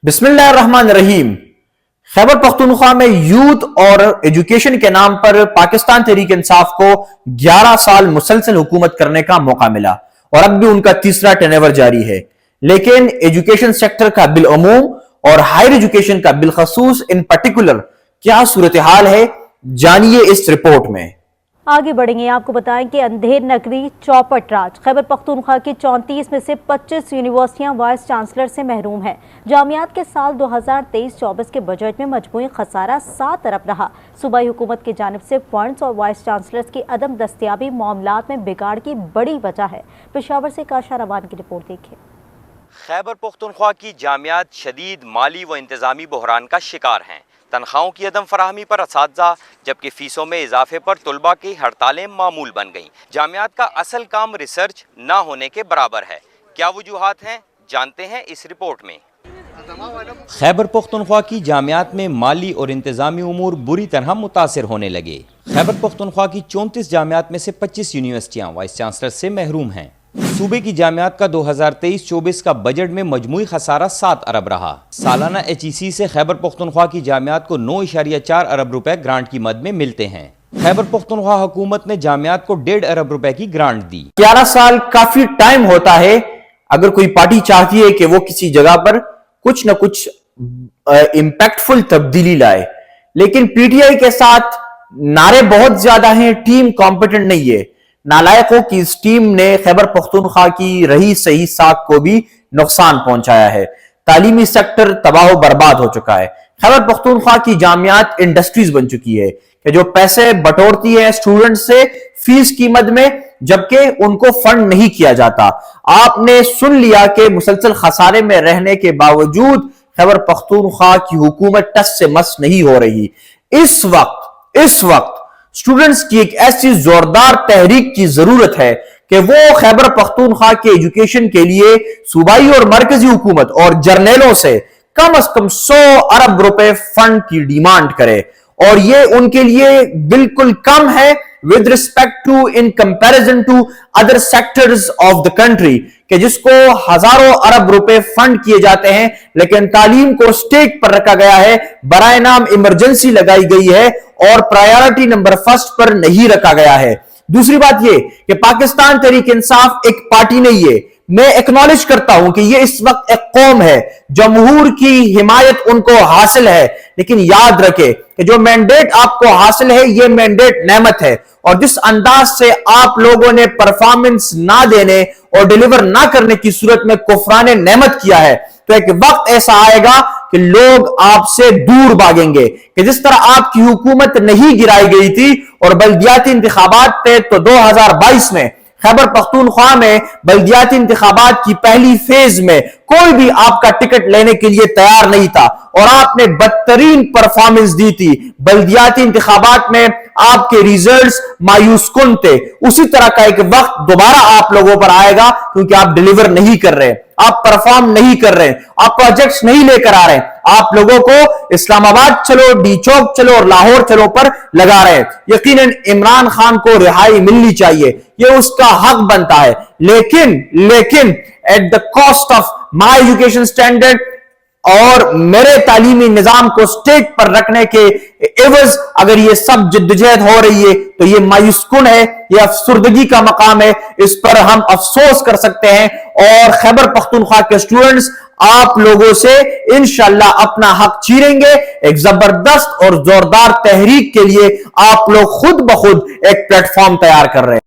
بسم اللہ الرحمن الرحیم۔ خیبر پختونخوا میں یوتھ اور ایجوکیشن کے نام پر پاکستان تحریک انصاف کو 11 سال مسلسل حکومت کرنے کا موقع ملا اور اب بھی ان کا تیسرا ٹرن اوور جاری ہے، لیکن ایجوکیشن سیکٹر کا بالعموم اور ہائر ایجوکیشن کا بالخصوص ان پرٹیکولر کیا صورتحال ہے، جانیے اس رپورٹ میں۔ آگے بڑھیں گے، آپ کو بتائیں کہ اندھیر نگری چوپٹ راج خیبر پختونخوا کی 34 میں سے 25 یونیورسٹیاں وائس چانسلر سے محروم ہیں۔ جامعات کے سال 2023-24 کے بجٹ میں مجموعی خسارہ 7 ارب رہا۔ صوبائی حکومت کی جانب سے فنڈز اور وائس چانسلرز کی عدم دستیابی معاملات میں بگاڑ کی بڑی وجہ ہے۔ پشاور سے کاشا روان کی رپورٹ دیکھیں۔ خیبر پختونخوا کی جامعات شدید مالی و انتظامی بحران کا شکار ہیں۔ تنخواہوں کی عدم فراہمی پر اساتذہ جبکہ فیسوں میں اضافے پر طلباء کی ہڑتالیں معمول بن گئیں۔ جامعات کا اصل کام ریسرچ نہ ہونے کے برابر ہے۔ کیا وجوہات ہیں، جانتے ہیں اس رپورٹ میں۔ خیبر پختونخوا کی جامعات میں مالی اور انتظامی امور بری طرح متاثر ہونے لگے۔ خیبر پختونخوا کی 34 جامعات میں سے 25 یونیورسٹیاں وائس چانسلر سے محروم ہیں۔ صوبے کی جامعات کا 2023-24 کا بجٹ میں مجموعی خسارہ 7 ارب رہا۔ سالانہ HEC سے خیبر پختونخوا کی جامعات کو 9.4 ارب روپے گرانٹ کی مد میں ملتے ہیں۔ خیبر پختونخوا حکومت نے جامعات کو 1.5 ارب روپے کی گرانٹ دی۔ 11 سال کافی ٹائم ہوتا ہے اگر کوئی پارٹی چاہتی ہے کہ وہ کسی جگہ پر کچھ نہ کچھ امپیکٹفل تبدیلی لائے، لیکن پی ٹی آئی کے ساتھ نعرے بہت زیادہ ہیں، ٹیم کمپیٹنٹ نہیں ہے۔ نالائقوں کی اس ٹیم نے خیبر پختونخوا کی رہی صحیح ساکھ کو بھی نقصان پہنچایا ہے۔ تعلیمی سیکٹر تباہ و برباد ہو چکا ہے۔ خیبر پختونخوا کی جامعات انڈسٹریز بن چکی ہے کہ جو پیسے بٹورتی ہے اسٹوڈنٹ سے فیس کی مد میں، جبکہ ان کو فنڈ نہیں کیا جاتا۔ آپ نے سن لیا کہ مسلسل خسارے میں رہنے کے باوجود خیبر پختونخوا کی حکومت ٹس سے مس نہیں ہو رہی۔ اس وقت اسٹوڈنٹس کی ایک ایسی زوردار تحریک کی ضرورت ہے کہ وہ خیبر پختونخوا کے ایجوکیشن کے لیے صوبائی اور مرکزی حکومت اور جرنیلوں سے کم از کم 100 ارب روپے فنڈ کی ڈیمانڈ کرے، اور یہ ان کے لیے بالکل کم ہے with respect to in comparison to other sectors of the country، کہ جس کو ہزاروں ارب روپے فنڈ کیے جاتے ہیں لیکن تعلیم کو سٹیک پر رکھا گیا ہے، برائے نام ایمرجنسی لگائی گئی ہے اور پرائیورٹی نمبر فرسٹ پر نہیں رکھا گیا ہے۔ دوسری بات یہ کہ پاکستان تحریک انصاف ایک پارٹی نہیں ہے۔ میں ایکنالج کرتا ہوں کہ یہ اس وقت ایک قوم ہے، جمہور کی حمایت ان کو حاصل ہے، لیکن یاد رکھے کہ جو مینڈیٹ آپ کو حاصل ہے یہ مینڈیٹ نعمت ہے، اور جس انداز سے آپ لوگوں نے پرفارمنس نہ دینے اور ڈیلیور نہ کرنے کی صورت میں کفران نعمت کیا ہے، تو ایک وقت ایسا آئے گا کہ لوگ آپ سے دور بھاگیں گے۔ کہ جس طرح آپ کی حکومت نہیں گرائی گئی تھی اور بلدیاتی انتخابات تھے، تو 2022 میں خیبر پختونخوا میں بلدیاتی انتخابات کی پہلی فیز میں کوئی بھی آپ کا ٹکٹ لینے کے لیے تیار نہیں تھا اور آپ نے بدترین پرفارمنس دی تھی۔ بلدیاتی انتخابات میں آپ کے ریزلٹس مایوس کن تھے۔ اسی طرح کا ایک وقت دوبارہ آپ لوگوں پر آئے گا، کیونکہ آپ ڈیلیور نہیں کر رہے، آپ پرفارم نہیں کر رہے، آپ پروجیکٹس نہیں لے کر آ رہے ہیں، آپ لوگوں کو اسلام آباد چلو، ڈی چوک چلو اور لاہور چلو پر لگا رہے ہیں۔ یقیناً عمران خان کو رہائی ملنی چاہیے، یہ اس کا حق بنتا ہے، لیکن at the cost of my education standard اور میرے تعلیمی نظام کو سٹیک پر رکھنے کے عوض اگر یہ سب جدوجہد ہو رہی ہے تو یہ مایوس کن ہے، یہ افسردگی کا مقام ہے، اس پر ہم افسوس کر سکتے ہیں، اور خیبر پختونخوا کے اسٹوڈنٹس آپ لوگوں سے انشاءاللہ اپنا حق چیریں گے۔ ایک زبردست اور زوردار تحریک کے لیے آپ لوگ خود بخود ایک پلیٹ فارم تیار کر رہے ہیں۔